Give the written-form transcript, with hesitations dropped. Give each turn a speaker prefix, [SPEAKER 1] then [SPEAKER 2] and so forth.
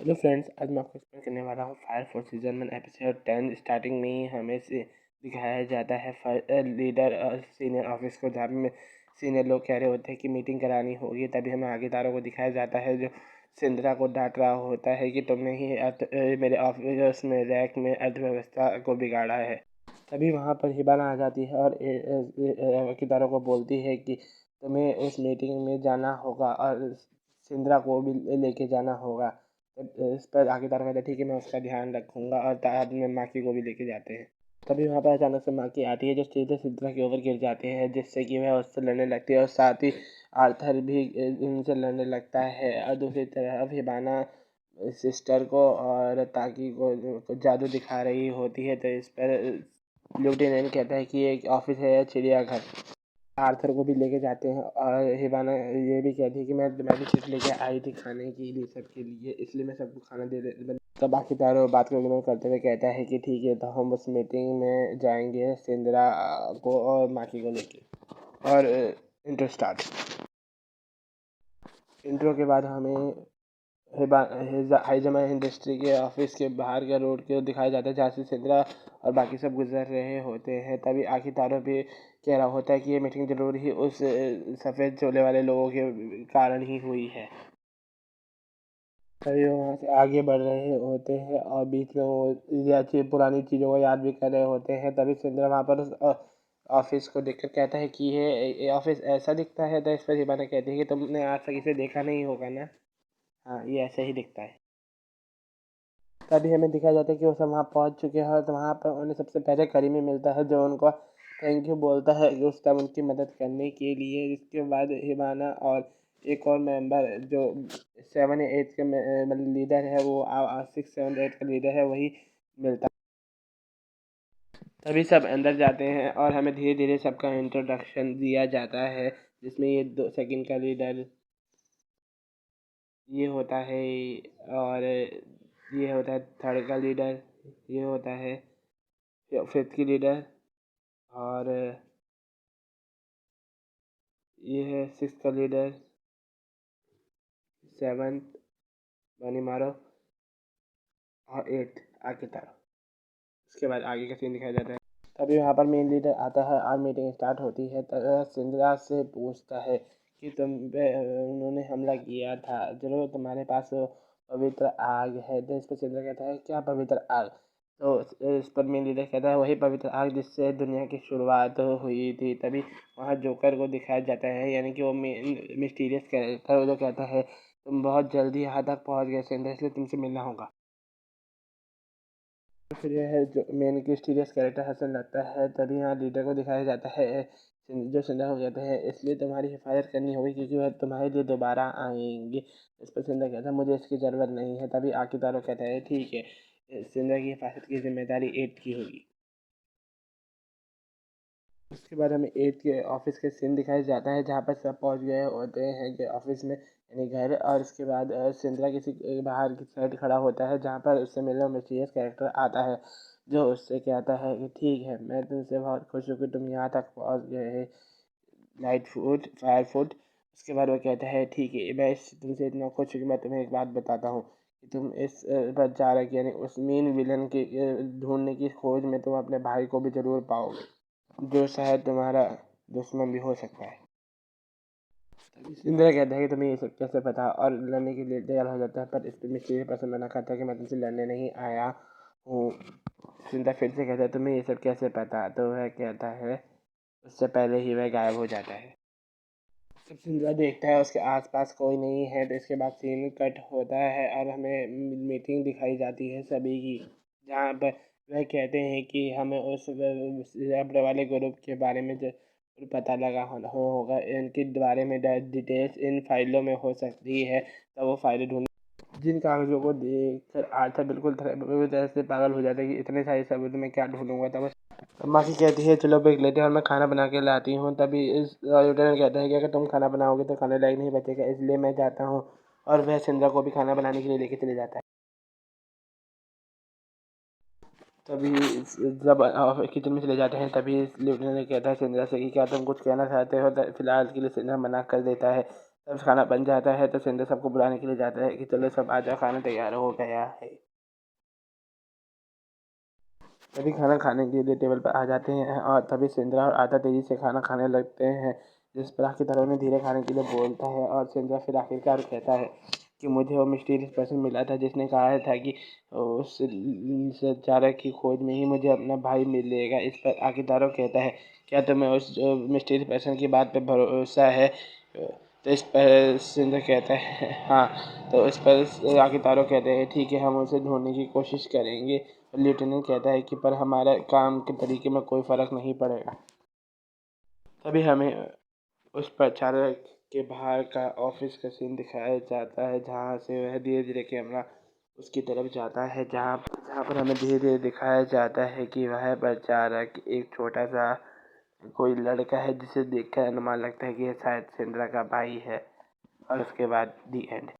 [SPEAKER 1] Hello friends, आज मैं आपको एक्सप्लेन करने वाला हूँ fire force season 1 episode 10। Starting में ही हमें से दिखाया जाता है लीडर सीनियर ऑफिस को, जहाँ में सीनियर लोग कह रहे होते हैं कि मीटिंग करानी होगी। तभी हमें आगे तारों को दिखाया जाता है जो सिंद्रा को डांट रहा होता है कि तुमने ही मेरे ऑफिस में रैक में अर्थव्यवस्था को बिगाड़ा है। तभी वहाँ पर हिबाना आ जाती है और कितारों को बोलती है कि तुम्हें उस मीटिंग में जाना होगा और सिंद्रा को भी लेके जाना होगा। तो इस पर आखिरकार कहते हैं ठीक है, मैं उसका ध्यान रखूंगा, और बाद में माकी को भी लेके जाते हैं। तभी वहाँ पर अचानक से माकी आती है जो सीधे सिंद्रा के ऊपर गिर जाते हैं, जिससे कि वह उससे लड़ने लगती है और साथ ही आर्थर भी उनसे लड़ने लगता है। और दूसरी तरफ हिबाना सिस्टर को और ताकि को जादू दिखा रही होती है। तो इस पर लेफ्टिनेंट कहता है कि ये एक ऑफिस है या चिड़ियाघर। आर्थर को भी लेके जाते हैं और हिबाना ये भी कहती है कि मैं भी सिर्फ लेके आई थी खाने के लिए सबके लिए, इसलिए मैं सबको खाना दे दे। तब बाकी तारो बात को इग्नोर करते हुए कहता है कि ठीक है, तो हम उस मीटिंग में जाएंगे सिंद्रा को और माकी को लेके। और इंट्रो स्टार्ट। इंट्रो के बाद हमें हाइजमा इंडस्ट्री के ऑफिस के बाहर का रोड को दिखाया जाता है, जहाँ से सिंद्रा और बाकी सब गुजर रहे होते हैं। तभी आखिर तारों पे कह रहा होता है कि ये मीटिंग जरूर ही उस सफ़ेद चोले वाले लोगों के कारण ही हुई है। तभी वो वहाँ से आगे बढ़ रहे होते हैं और बीच में वो पुरानी चीज़ों को याद भी कर रहे होते हैं। तभी सिंद्रा वहाँ पर उस ऑफिस को देखकर कहता है कि ये ऑफिस ऐसा दिखता है। तो इस पर हिबाना कहती है कि तुमने आज तक इसे देखा नहीं होगा ना। हाँ, ये ऐसे ही दिखता है। तभी हमें दिखाया जाता है कि वो सब वहाँ पहुँच चुके हैं, तो वहाँ पर उन्हें सबसे पहले करीमी मिलता है जो उनको थैंक यू बोलता है कि उस टाइम उनकी मदद करने के लिए। इसके बाद हिबाना और एक और मेंबर जो 7 या 8 के मतलब लीडर है, वो 6 7 8 का लीडर है, वही मिलता है। तभी सब अंदर जाते हैं और हमें धीरे धीरे सबका इंट्रोडक्शन दिया जाता है, जिसमें ये 2 सेकंड का लीडर ये होता है, और ये होता है थर्ड का लीडर, ये होता है फिफ्थ की लीडर, और ये है सिक्स का लीडर, सेवन्थ बनी मारो, और एट्थ आगे तरफ। उसके बाद आगे का सीन दिखाया जाता है। तभी वहाँ पर मेन लीडर आता है और मीटिंग स्टार्ट होती है। सिंद्रा से पूछता है कि तुम पे उन्होंने हमला किया था, जरूर तुम्हारे पास वो पवित्र आग है। तो इस पर सिंद्रा कहता है क्या पवित्र आग? तो इस पर मेन लीडर कहता है वही पवित्र आग जिससे दुनिया की शुरुआत हुई थी। तभी वहाँ जोकर को दिखाया जाता है, यानी कि वो मिस्टीरियस कैरेक्टर जो कहता है तुम बहुत जल्दी यहाँ तक पहुँच गए सिंद्रा, इसलिए तुमसे मिलना होगा। फिर यह है जो मेन की सीरियस कैरेक्टर हंसने लगता है। तभी यहाँ लीडर को दिखाया जाता है जो सिंधा को कहते हैं इसलिए तुम्हारी हिफाजत करनी होगी क्योंकि वह तुम्हारे लिए दोबारा आएंगे। इस पर सिंधा कहता है मुझे इसकी ज़रूरत नहीं है। तभी आकितारो कहता है ठीक है, सिंधा की हिफाजत की जिम्मेदारी 8 की होगी। उसके बाद हमें 8 के ऑफिस के सीन दिखाया जाता है, जहाँ पर सब पहुँच गए होते हैं कि ऑफिस में यानी घर। और इसके बाद सिंद्रा किसी बाहर की साइड खड़ा होता है, जहाँ पर उससे मिलने मिस्टीरियस कैरेक्टर आता है, जो उससे कहता है कि ठीक है, मैं तुमसे बहुत खुश हूँ कि तुम यहाँ तक पहुँच गए, लाइट फूड फायर फूड। उसके बाद वो कहता है ठीक है, मैं तुमसे इतना खुश हूँ कि मैं तुम्हें एक बात बताता हूँ कि तुम इस प्रचारक यानी उस मेन विलन के ढूंढने की खोज में तुम अपने भाई को भी जरूर पाओगे, जो शायद तुम्हारा दुश्मन भी हो सकता है। इंदिरा कहता है कि तुम्हें ये सब कैसे पता, और लड़ने के लिए तैयार हो जाता है। पर इस पर मिस्टीरियस पर्सन मना करता है कि मैं तुमसे लड़ने नहीं आया हूँ। सिंधा फिर से कहता है तुम्हें ये सब कैसे पता, तो वह कहता है उससे पहले ही वह गायब हो जाता है। जब सिंधुआ देखता है उसके आसपास कोई नहीं है, तो इसके बाद सीन कट होता है और हमें मीटिंग दिखाई जाती है सभी की, जहाँ पर वह कहते हैं कि हमें उस रबड़ वाले ग्रुप के बारे में जो पता लगा होगा, इनके बारे में डिटेल्स इन फाइलों में हो सकती है। तब वो फाइलें ढूंढ जिन कागजों को देखकर आर्थर बिल्कुल पूरी तरह से पागल हो जाता है कि इतने सारे सबूत में क्या ढूंढूंगा। तब अम्मा की कहती है चलो ब्रेक लेते हैं और मैं खाना बना के लाती हूँ। तभी इस लिeutenant कहता है कि अगर तुम खाना बनाओगे तो खाने लायक नहीं बचेगा, इसलिए मैं जाता हूँ। और वह सिंद्रा को भी खाना बनाने के लिए लेके चले जाता है। तभी जब किचन में चले जाते हैं, तभी लेफ्टिनेंट कहता है सिंद्रा से कि क्या तुम कुछ कहना चाहते हो? फिलहाल के लिए सिंद्रा मना कर देता है। जब खाना बन जाता है तो सिंधु सबको बुलाने के लिए जाता है कि चलो सब आ जाओ, खाना तैयार हो गया है। तभी खाना खाने के लिए टेबल पर आ जाते हैं और तभी सिंद्रा और आधा तेजी से खाना खाने लगते हैं, जिस पर आखिरकार उन्हें धीरे खाने के लिए बोलता है और सिंद्रा फिर आखिरकार कहता है कि मुझे वो मिस्टीरियस पर्सन मिला था जिसने कहा था कि उस चारक की खोज में ही मुझे अपना भाई मिलेगा। इस पर आखिरकार वो कहता है क्या तुम्हें उस मिस्टीरियस पर्सन की बात पे भरोसा है? तो इस पर सिंधु कहता है हाँ। तो इस पर आखिरकार वो कहते हैं ठीक है, हम उसे ढूंढने की कोशिश करेंगे। लेफ्टिनेंट कहता है कि पर हमारा काम के तरीके में कोई फ़र्क नहीं पड़ेगा। तभी हमें उस प्रचारक के बाहर का ऑफिस का सीन दिखाया जाता है, जहाँ से वह धीरे धीरे कैमरा उसकी तरफ जाता है, जहाँ जहाँ पर हमें धीरे धीरे दिखाया जाता है कि वह प्रचारक एक छोटा सा कोई लड़का है जिसे देखकर अनुमान लगता है कि यह शायद सिंद्रा का भाई है। और उसके बाद दी एंड।